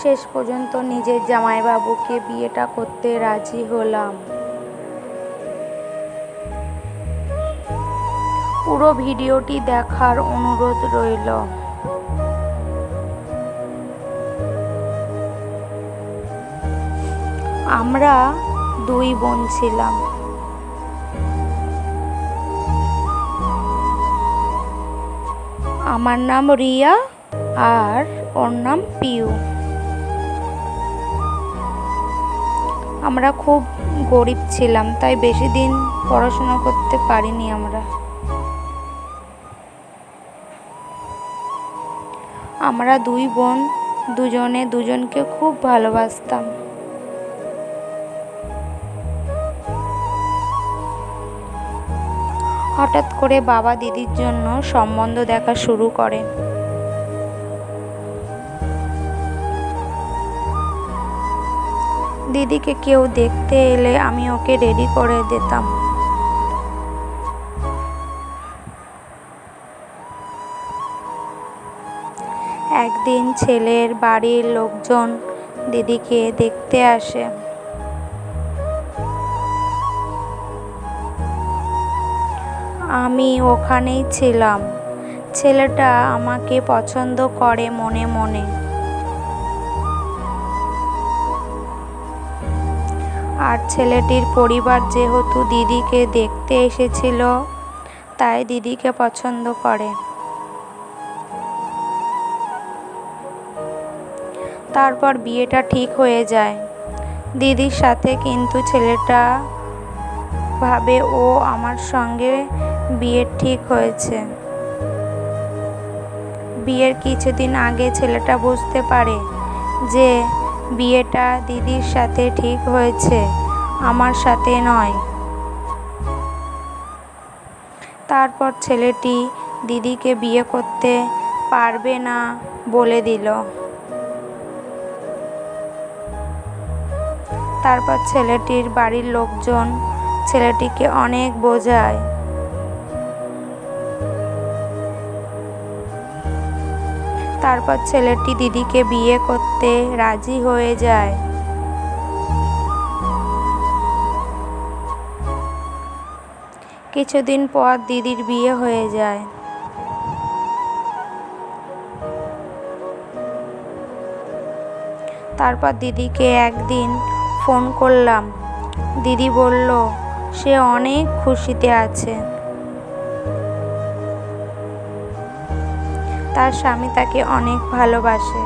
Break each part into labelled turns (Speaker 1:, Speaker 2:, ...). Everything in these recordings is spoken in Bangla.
Speaker 1: শেষ পর্যন্ত নিজের জামাইবাবুকে বিয়েটা করতে রাজি হলাম। পুরো ভিডিওটি দেখার অনুরোধ রইল। আমরা 2 বোন ছিলাম। আমার নাম রিয়া আর ওর নাম পিউ। আমরা খুব গরিব ছিলাম, তাই বেশি দিন পড়াশোনা করতে পারিনি। আমরা 2 বোন দুজনে দুজনকে খুব ভালোবাসতাম। হঠাৎ করে বাবা দিদির জন্য সম্বন্ধ দেখা শুরু করে। দিদিকে কেউ দেখতে এলে আমি ওকে রেডি করে দিতাম। একদিন ছেলের বাড়ির লোকজন দিদিকে দেখতে আসে। আমি ওখানেই ছিলাম। ছেলেটা আমাকে পছন্দ করে মনে মনে। আর ছেলেটির পরিবার যেহেতু দিদিকে দেখতে এসেছিল, তাই দিদিকে পছন্দ করে। তারপর বিয়েটা ঠিক হয়ে যায় দিদির সাথে, কিন্তু ছেলেটা ভাবে ও আমার সঙ্গে বিয়ে ঠিক হয়েছে। বিয়ের কিছুদিন আগে ছেলেটা বুঝতে পারে যে বিয়েটা দিদির সাথে ঠিক হয়েছে, আমার সাথে নয়। তারপর ছেলেটি দিদিকে বিয়ে করতে পারবে না বলে দিল। তারপর ছেলেটির বাড়ির লোকজন ছেলেটিকে অনেক বোঝায়। তারপর ছেলেটি দিদিকে বিয়ে করতে রাজি হয়ে যায়। কিছুদিন পর দিদির বিয়ে হয়ে যায়। তারপর দিদিকে একদিন ফোন করলাম। দিদি বলল সে অনেক খুশিতে আছে। তার স্বামী তাকে অনেক ভালোবাসে।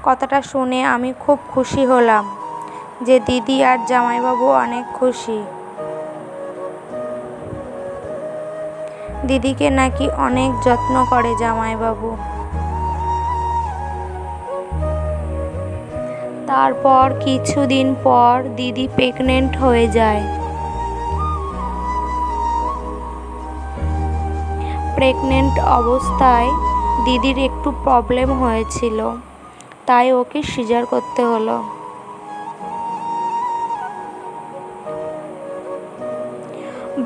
Speaker 1: কথাটা শুনে আমি খুব খুশি হলাম যে দিদি আর জামাইবাবু অনেক খুশি। দিদিকে নাকি অনেক যত্ন করে জামাইবাবু। তারপর কিছুদিন পর দিদি প্রেগনেন্ট হয়ে যায়। প্রেগনেন্ট অবস্থায় দিদির একটু প্রবলেম হয়েছিল, তাই ওকে সিজার করতে হলো।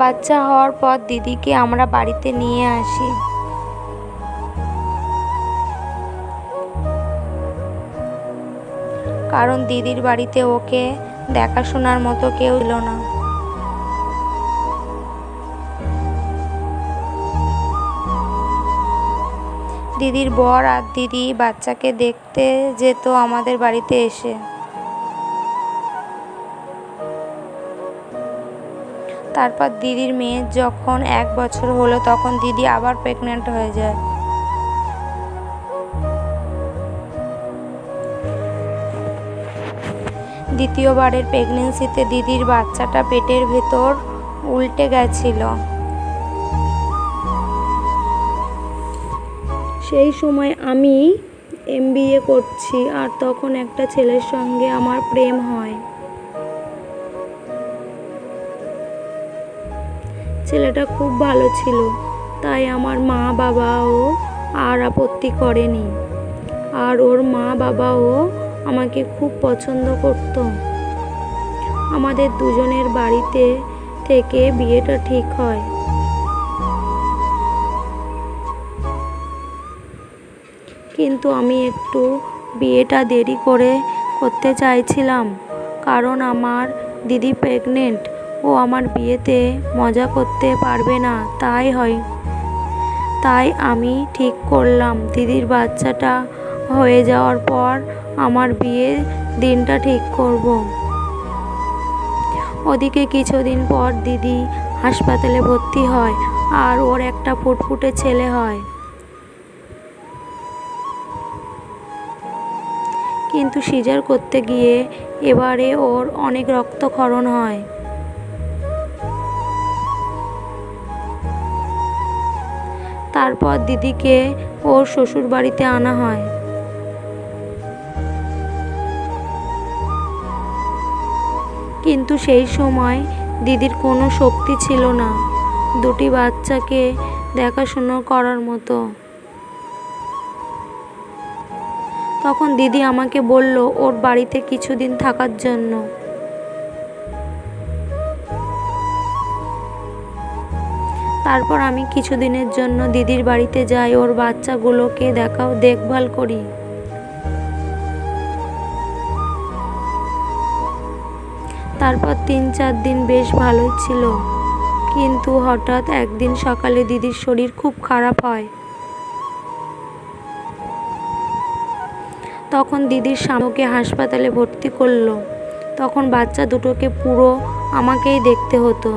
Speaker 1: বাচ্চা হওয়ার পর দিদিকে আমরা বাড়িতে নিয়ে আসি। কারণ দিদির বাড়িতে ওকে দেখাশোনার মতো কেউ ছিল না। দিদির বর আর দিদি বাচ্চাকে দেখতে যেত আমাদের বাড়িতে এসে। তারপর দিদির মেয়ের যখন 1 বছর হলো, তখন দিদি আবার প্রেগনেন্ট হয়ে যায়। দ্বিতীয়বারের প্রেগনেন্সিতে দিদির বাচ্চাটা পেটের ভেতর উল্টে গেছিল। সেই সময় আমি MBA করছি, আর তখন একটা ছেলের সঙ্গে আমার প্রেম হয়। ছেলেটা খুব ভালো ছিল, তাই আমার মা বাবাও আর আপত্তি করেনি। আর ওর মা বাবাও আমাকে খুব পছন্দ করত। আমাদের দুজনের বাড়িতে থেকে বিয়েটা ঠিক হয়। কিন্তু আমি একটু বিয়েটা দেরি করে করতে চাইছিলাম, কারণ আমার দিদি প্রেগনেন্ট, ও আমার বিয়েতে মজা করতে পারবে না। তাই আমি ঠিক করলাম দিদির বাচ্চাটা হয়ে যাওয়ার পর আমার বিয়ের দিনটা ঠিক করব। ওদিকে কিছুদিন পর দিদি হাসপাতালে ভর্তি হয় আর ওর একটা ফুটফুটে ছেলে হয়। কিন্তু সিজার করতে গিয়ে এবারে ওর অনেক রক্তক্ষরণ হয়। তারপর দিদিকে ওর শ্বশুর বাড়িতে আনা হয়। কিন্তু সেই সময় দিদির কোনো শক্তি ছিল না দুটি বাচ্চাকে দেখাশোনা করার মতো। তখন দিদি আমাকে বলল ওর বাড়িতে কিছুদিন থাকার জন্য। তারপর আমি কিছুদিনের জন্য দিদির বাড়িতে যাই, ওর বাচ্চাগুলোকে দেখভাল করি। তারপর 3-4 দিন বেশ ভালোই ছিল, কিন্তু হঠাৎ একদিন সকালে দিদির শরীর খুব খারাপ হয়। তখন দিদির স্বামীকে হাসপাতালে ভর্তি করলো। তখন বাচ্চা দুটোকে পুরো আমাকেই দেখতে হতো।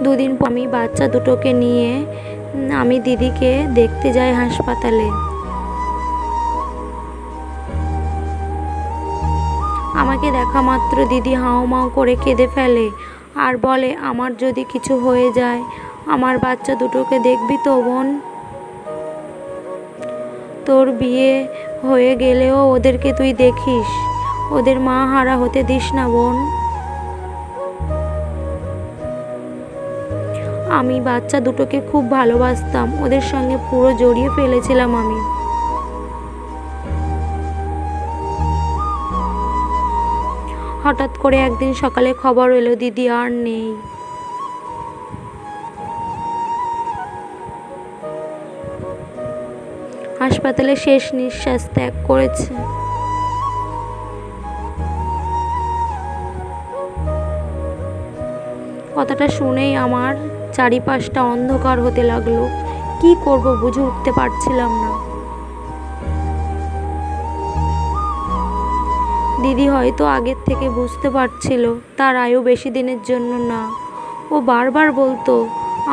Speaker 1: 2 দিন পর আমি বাচ্চা দুটোকে নিয়ে আমি দিদিকে দেখতে যাই হাসপাতালে। আমাকে দেখা মাত্র দিদি হাউমাউ করে কেঁদে ফেলে আর বলে, আমার যদি কিছু হয়ে যায় আমার বাচ্চা দুটোকে দেখবি তো বোন? তোর বিয়ে হয়ে গেলেও ওদেরকে তুই দেখিস, ওদের মা হারা হতে দিস না বোন। আমি বাচ্চা দুটোকে খুব ভালোবাসতাম, ওদের সঙ্গে পুরো জড়িয়ে ফেলেছিলাম আমি। হঠাৎ করে একদিন সকালে খবর এলো দিদি আর নেই। হাসপাতালে শেষ নিঃশ্বাস ত্যাগ করেছে। কথাটা শুনেই আমার চারিপাশটা অন্ধকার হতে লাগলো। কি করব বুঝে উঠতে পারছিলাম না। দিদি হয়তো আগের থেকে বুঝতে পারছিল তার আয়ু বেশি দিনের জন্য না। ও বারবার বলতো,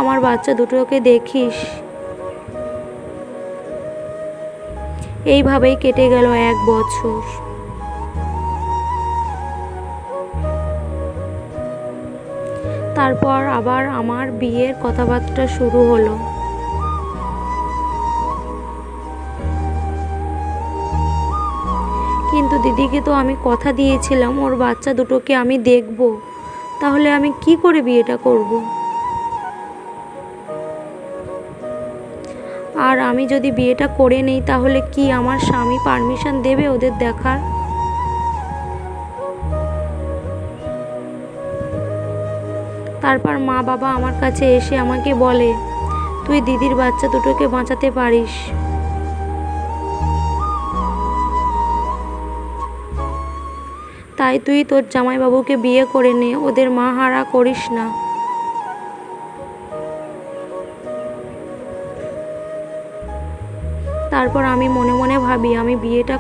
Speaker 1: আমার বাচ্চা দুটোকে দেখিস। এইভাবেই কেটে গেল 1 বছর। তারপর আবার আমার বিয়ের কথাবার্তা শুরু হলো। কিন্তু দিদিকে তো আমি কথা দিয়েছিলাম ওর বাচ্চা দুটোকে আমি দেখব, তাহলে আমি কি করে বিয়েটা করব? আর আমি যদি বিয়েটা করে নেই তাহলে কি আমার স্বামী পারমিশন দেবে ওদের দেখার? তারপর মা বাবা আমার কাছে এসে আমাকে বলে, তুই দিদির বাচ্চা দুটোকে বাঁচাতে পারিস। তাই তুই তোর জামাইবাবুকে বিয়ে করে নে, ওদের মা হারা করিস না। তারপর আমি মনে মনে ভাবি, আমি বিয়েটা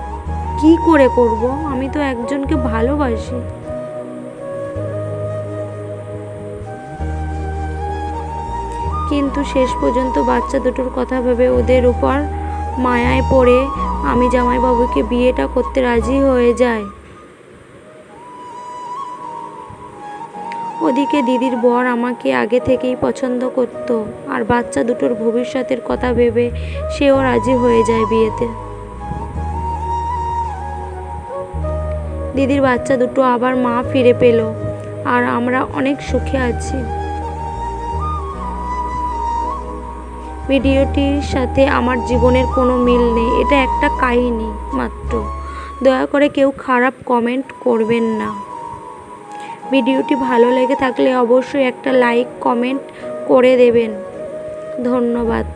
Speaker 1: কি করে করব? আমি তো একজনকে ভালোবাসি। কিন্তু শেষ পর্যন্ত বাচ্চা দুটোর কথা ভেবে ওদের উপর মায়ায় পড়ে আমি জামাইবাবুকে বিয়েটা করতে রাজি হয়ে যাই। ওদিকে দিদির বর আমাকে আগে থেকেই পছন্দ করত, আর বাচ্চা দুটোর ভবিষ্যতের কথা ভেবে সেও রাজি হয়ে যায় বিয়েতে। দিদির বাচ্চা দুটো আবার মা ফিরে পেল আর আমরা অনেক সুখে আছি। ভিডিওটির সাথে আমার জীবনের কোনো মিল নেই, এটা একটা কাহিনী মাত্র। দয়া করে কেউ খারাপ কমেন্ট করবেন না। ভিডিওটি ভালো লেগে থাকলে অবশ্যই একটা লাইক কমেন্ট করে দেবেন। ধন্যবাদ।